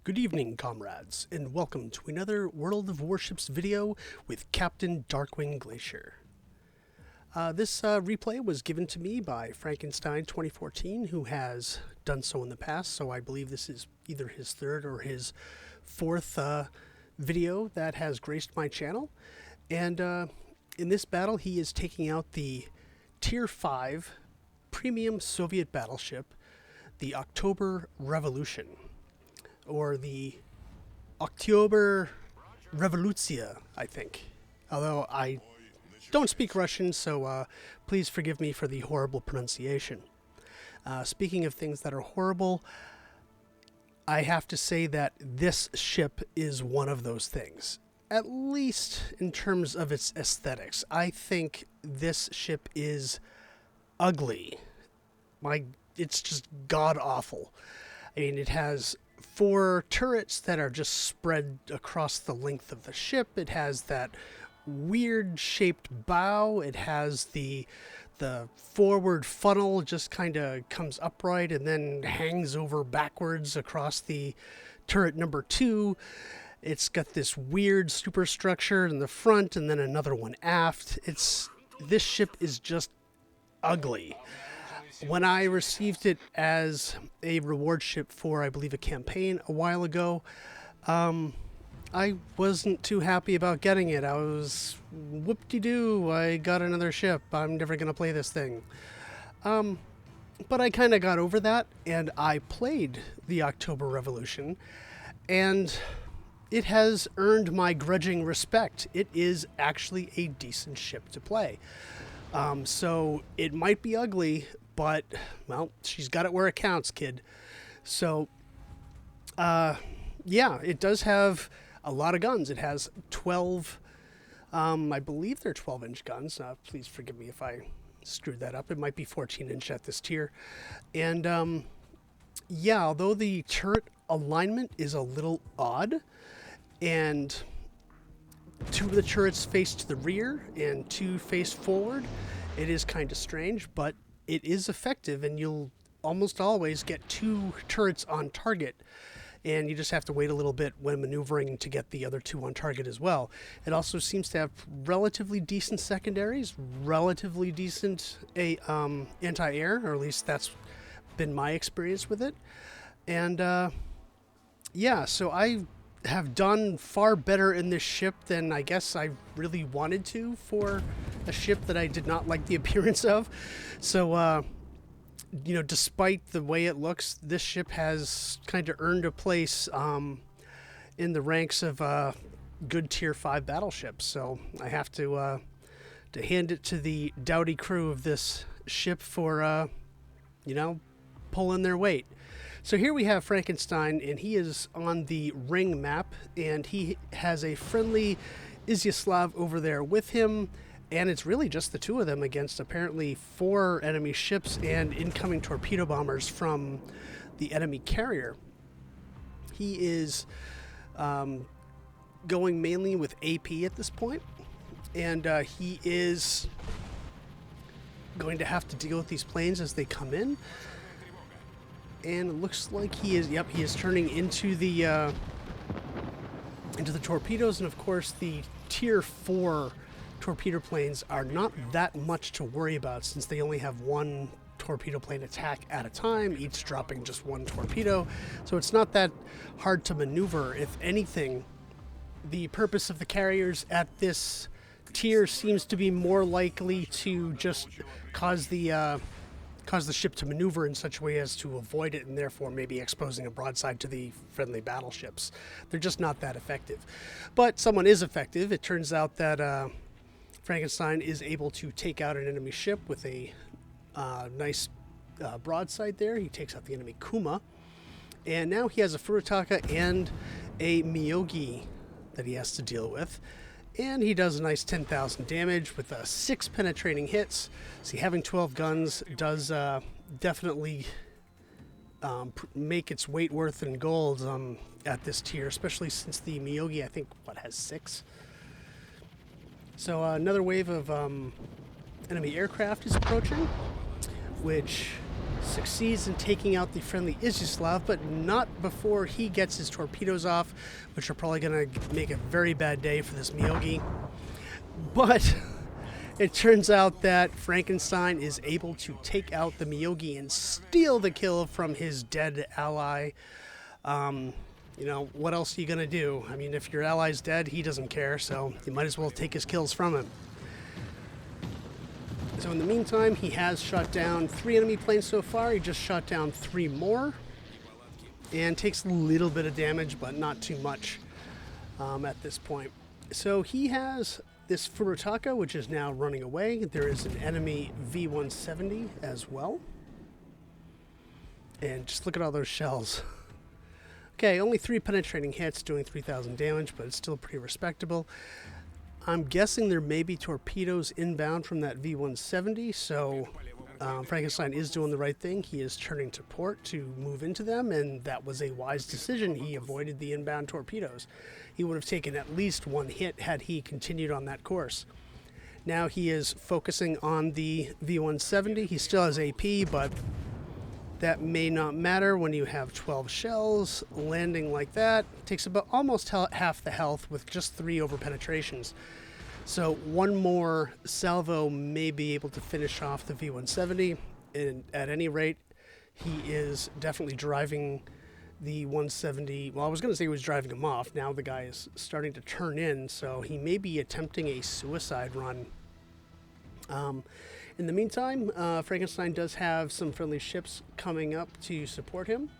Good evening, comrades, and welcome to another World of Warships video with Captain darkwingglacier. This replay was given to me by Frankenstein 2014, who has done so in the past, so I believe this is either his third or his fourth video that has graced my channel. And in this battle, he is taking out the Tier 5 premium Soviet battleship, the October Revolution, or the Oktyabrskaya Revolutsiya, I think. Although I don't speak Russian, so please forgive me for the horrible pronunciation. Speaking of things that are horrible, I have to say that this ship is one of those things. At least in terms of its aesthetics. I think this ship is ugly. It's just god-awful. I mean, it has 4 turrets that are just spread across the length of the ship. It has that weird shaped bow. It has the forward funnel just kind of comes upright and then hangs over backwards across the turret number 2. It's got this weird superstructure in the front and then another one aft. This ship is just ugly. When I received it as a reward ship for, I believe, a campaign a while ago, I wasn't too happy about getting it. I was, whoop-de-doo, I got another ship. I'm never going to play this thing. But I kind of got over that, and I played the October Revolution, and it has earned my grudging respect. It is actually a decent ship to play. So it might be ugly, but, well, she's got it where it counts, kid. So, yeah, it does have a lot of guns. It has 12, I believe they're 12-inch guns. Please forgive me if I screwed that up. It might be 14-inch at this tier. And, yeah, although the turret alignment is a little odd, and 2 of the turrets face to the rear and 2 face forward, it is kind of strange, but it is effective, and you'll almost always get 2 turrets on target, and you just have to wait a little bit when maneuvering to get the other 2 on target as well. It also seems to have relatively decent secondaries, relatively decent anti-air, or at least that's been my experience with it. And yeah, so I have done far better in this ship than I guess I really wanted to for a ship that I did not like the appearance of. So, you know, despite the way it looks, this ship has kind of earned a place in the ranks of good Tier 5 battleships. So I have to hand it to the doughty crew of this ship for, you know, pulling their weight. So here we have Frankenstein, and he is on the ring map, and he has a friendly Izyaslav over there with him, and it's really just the 2 of them against apparently 4 enemy ships and incoming torpedo bombers from the enemy carrier. He is going mainly with AP at this point, and he is going to have to deal with these planes as they come in. And it looks like he is turning into the torpedoes, and of course the Tier 4 torpedo planes are not that much to worry about, since they only have 1 torpedo plane attack at a time, each dropping just 1 torpedo, so it's not that hard to maneuver. If anything, the purpose of the carriers at this tier seems to be more likely to just cause the ship to maneuver in such a way as to avoid it, and therefore maybe exposing a broadside to the friendly battleships. They're just not that effective. But someone is effective. It turns out that Frankenstein is able to take out an enemy ship with a nice broadside there. He takes out the enemy Kuma. And now he has a Furutaka and a Miyogi that he has to deal with. And he does a nice 10,000 damage with 6 penetrating hits. See, having 12 guns does definitely make its weight worth in gold at this tier, especially since the Miyogi, I think, has 6. So another wave of enemy aircraft is approaching, which succeeds in taking out the friendly Iziaslav, but not before he gets his torpedoes off, which are probably going to make a very bad day for this Miyogi. But it turns out that Frankenstein is able to take out the Miyogi and steal the kill from his dead ally. You know, what else are you going to do? I mean, if your ally's dead, he doesn't care, so you might as well take his kills from him. So in the meantime, he has shot down 3 enemy planes so far. He just shot down 3 more. And takes a little bit of damage, but not too much at this point. So he has this Furutaka, which is now running away. There is an enemy V-170 as well. And just look at all those shells. Okay, only 3 penetrating hits, doing 3,000 damage, but it's still pretty respectable. I'm guessing there may be torpedoes inbound from that V-170, so Frankenstein is doing the right thing. He is turning to port to move into them, and that was a wise decision. He avoided the inbound torpedoes. He would have taken at least 1 hit had he continued on that course. Now he is focusing on the V-170. He still has AP, but that may not matter when you have 12 shells landing like that. It takes about almost half the health with just 3 over penetrations. So 1 more salvo may be able to finish off the V-170. And at any rate, he is definitely driving the 170. Well, I was going to say he was driving him off. Now the guy is starting to turn in, so he may be attempting a suicide run. In the meantime, Frankenstein does have some friendly ships coming up to support him.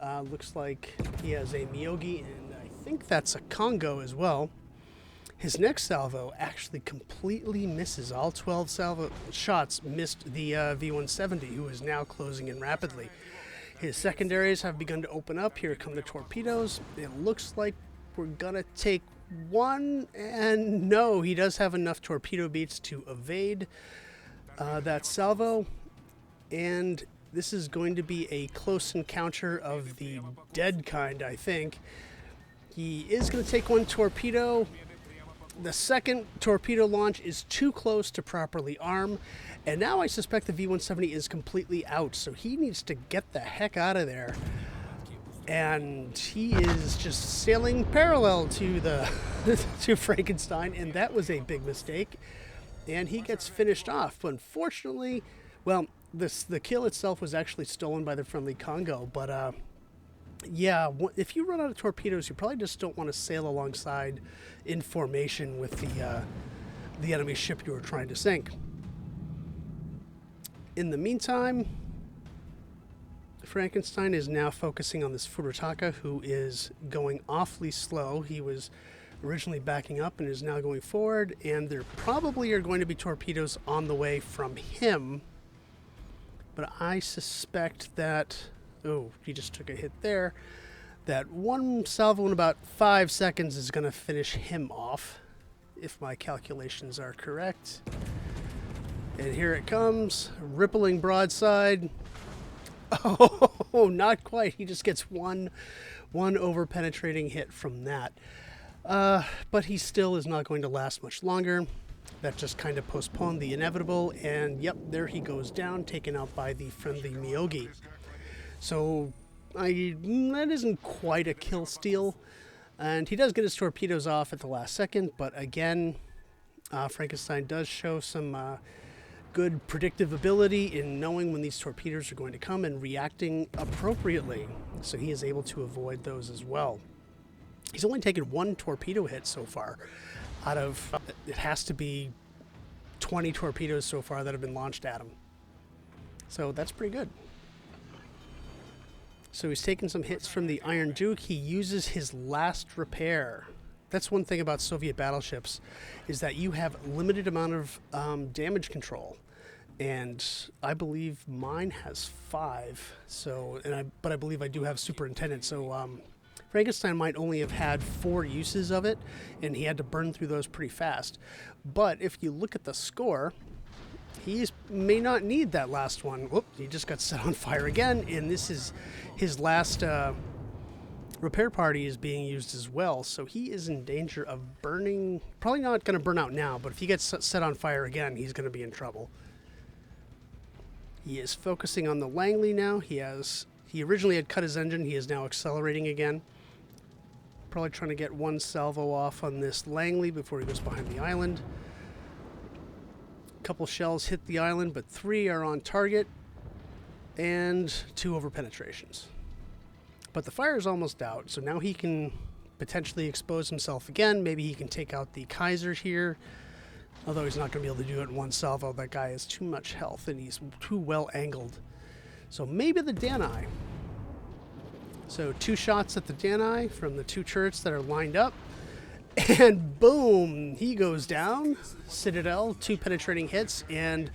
Looks like he has a Miyogi, and I think that's a Congo as well. His next salvo actually completely misses. All 12 salvo shots missed the V-170, who is now closing in rapidly. His secondaries have begun to open up. Here come the torpedoes. It looks like we're going to take 1, and no, he does have enough torpedo beats to evade that salvo, and this is going to be a close encounter of the dead kind, I think. He is going to take 1 torpedo. The second torpedo launch is too close to properly arm, and now I suspect the V-170 is completely out, so he needs to get the heck out of there. And he is just sailing parallel to the to Frankenstein, and that was a big mistake. And he gets finished off. Unfortunately, well, the kill itself was actually stolen by the friendly Congo, but yeah, if you run out of torpedoes, you probably just don't want to sail alongside in formation with the enemy ship you were trying to sink. In the meantime, Frankenstein is now focusing on this Furutaka, who is going awfully slow. He was originally backing up and is now going forward, and there probably are going to be torpedoes on the way from him, but I suspect that, oh, he just took a hit there, that 1 salvo in about 5 seconds is going to finish him off, if my calculations are correct. And here it comes, rippling broadside. Oh, not quite. He just gets one over penetrating hit from that. But he still is not going to last much longer. That just kind of postponed the inevitable, and yep, there he goes down, taken out by the friendly Miyogi. So that isn't quite a kill steal, and he does get his torpedoes off at the last second, but again, Frankenstein does show some good predictive ability in knowing when these torpedoes are going to come and reacting appropriately, so he is able to avoid those as well. He's only taken 1 torpedo hit so far out of, it has to be 20 torpedoes so far that have been launched at him. So that's pretty good. So he's taken some hits from the Iron Duke. He uses his last repair. That's one thing about Soviet battleships, is that you have limited amount of damage control. And I believe mine has 5. So, but I believe I do have Superintendent. So Frankenstein might only have had 4 uses of it, and he had to burn through those pretty fast. But if you look at the score, he may not need that last one. Whoop, he just got set on fire again, and this is his last repair party is being used as well. So he is in danger of burning. Probably not going to burn out now, but if he gets set on fire again, he's going to be in trouble. He is focusing on the Langley now. He originally had cut his engine. He is now accelerating again. Probably trying to get one salvo off on this Langley before he goes behind the island. A couple shells hit the island, but 3 are on target. And 2 over penetrations. But the fire is almost out, so now he can potentially expose himself again. Maybe he can take out the Kaiser here. Although he's not going to be able to do it in one salvo. That guy has too much health and he's too well angled. So maybe the Danai. So 2 shots at the Danai from the 2 turrets that are lined up. And boom, he goes down. Citadel, 2 penetrating hits, and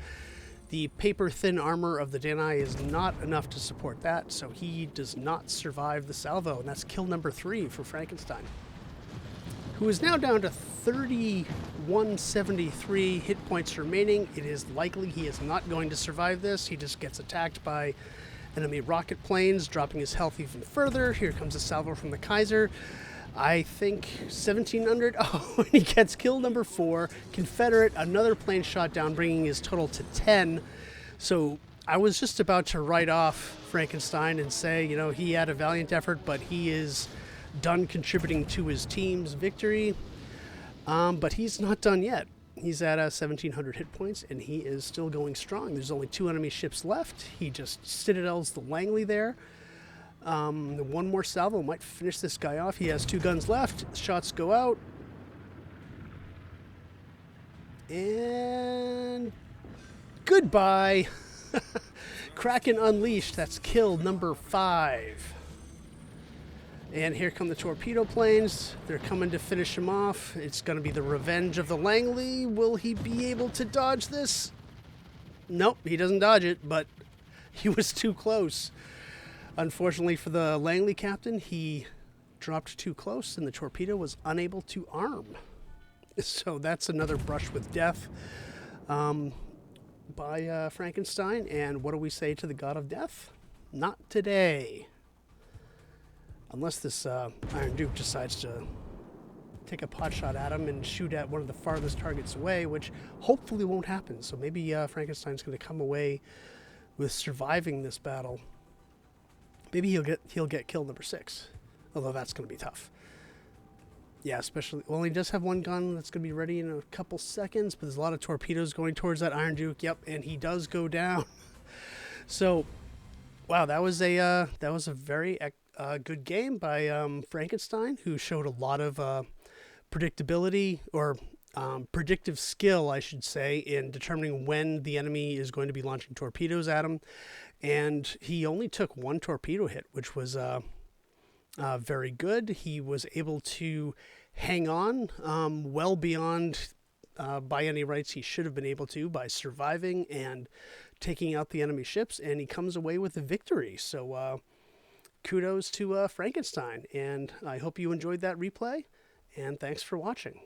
the paper-thin armor of the Danai is not enough to support that, so he does not survive the salvo, and that's kill number 3 for Frankenstein, who is now down to 3173 hit points remaining. It is likely he is not going to survive this. He just gets attacked by enemy rocket planes, dropping his health even further. Here comes a salvo from the Kaiser. I think 1700. Oh, and he gets kill number 4. Confederate, another plane shot down, bringing his total to 10. So I was just about to write off Frankenstein and say, you know, he had a valiant effort, but he is done contributing to his team's victory. But he's not done yet. He's at 1700 hit points, and he is still going strong. There's only 2 enemy ships left. He just citadels the Langley there. One more salvo might finish this guy off. He has 2 guns left. Shots go out. And goodbye. Kraken Unleashed. That's kill number 5. And here come the torpedo planes. They're coming to finish him off. It's going to be the revenge of the Langley. Will he be able to dodge this? Nope, he doesn't dodge it, but he was too close. Unfortunately for the Langley captain, he dropped too close and the torpedo was unable to arm. So that's another brush with death by Frankenstein. And what do we say to the god of death? Not today. Unless this Iron Duke decides to take a pot shot at him and shoot at one of the farthest targets away, which hopefully won't happen. So maybe Frankenstein's going to come away with surviving this battle. Maybe he'll get kill number 6, although that's going to be tough. Yeah, especially, well, he does have 1 gun that's going to be ready in a couple seconds, but there's a lot of torpedoes going towards that Iron Duke. Yep, and he does go down. So, wow, that was a very good game by Frankenstein, who showed a lot of predictability, or predictive skill, I should say, in determining when the enemy is going to be launching torpedoes at him. And he only took 1 torpedo hit, which was very good. He was able to hang on well beyond by any rights he should have been able to, by surviving and taking out the enemy ships, and he comes away with a victory. So kudos to Frankenstein, and I hope you enjoyed that replay, and thanks for watching.